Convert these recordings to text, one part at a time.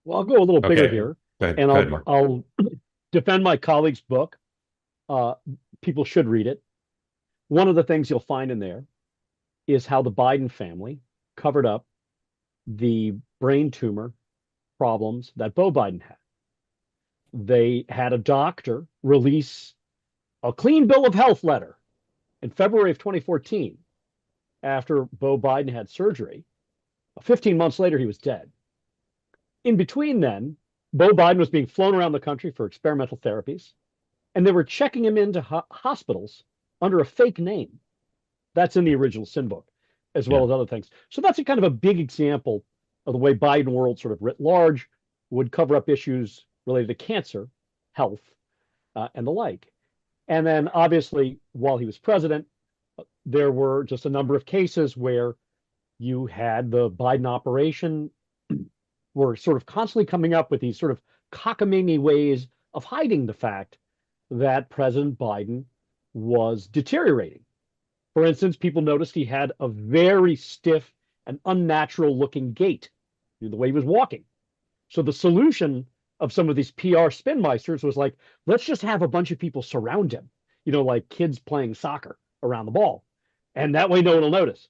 Well, I'll go a little bigger Okay, here, go ahead, and go ahead, I'll Mark. I'll defend my colleague's book. Uh, People should read it. One of the things you'll find in there is how the Biden family covered up the brain tumor problems that Beau Biden had. They had a doctor release a clean bill of health letter in February of 2014 after Beau Biden had surgery. 15 months later, he was dead. In between then, Beau Biden was being flown around the country for experimental therapies, and they were checking him into hospitals under a fake name. That's in the original sin book, as well Yeah. as other things. So that's a kind of a big example of the way Biden world, sort of writ large, would cover up issues related to cancer, health, and the like. And then obviously, while he was president, there were just a number of cases where you had the Biden operation were sort of constantly coming up with these sort of cockamamie ways of hiding the fact that President Biden was deteriorating. For instance, people noticed he had a very stiff and unnatural looking gait, the way he was walking. So the solution of some of these PR spin meisters was like, let's just have a bunch of people surround him, like kids playing soccer around the ball. And that way no one will notice.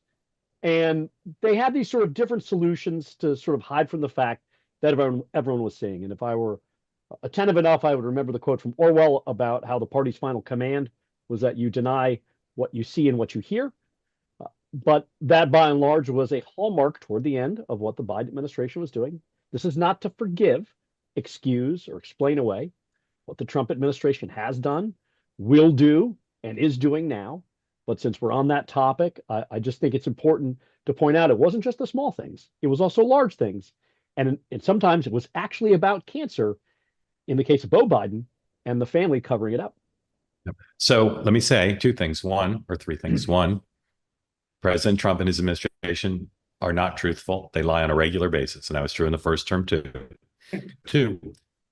And they had these sort of different solutions to sort of hide from the fact that everyone was seeing. And if I were attentive enough, I would remember the quote from Orwell about how the party's final command was that you deny what you see and what you hear. But that, by and large, was a hallmark toward the end of what the Biden administration was doing. This is not to forgive, excuse, or explain away what the Trump administration has done, will do, and is doing now. But since we're on that topic, I just think it's important to point out it wasn't just the small things, it was also large things. And sometimes it was actually about cancer in the case of Beau Biden and the family covering it up. Yep. So let me say two things, one or three things. One, President Trump and his administration are not truthful. They lie on a regular basis. And that was true in the first term, too. Two,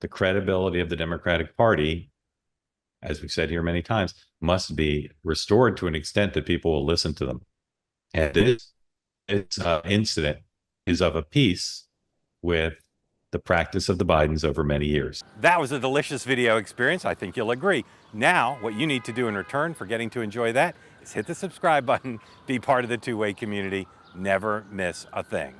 the credibility of the Democratic Party, as we've said here many times, must be restored to an extent that people will listen to them. And this incident is of a piece with the practice of the Bidens over many years. That was a delicious video experience. I think you'll agree. Now, what you need to do in return for getting to enjoy that is hit the subscribe button, be part of the two-way community, never miss a thing.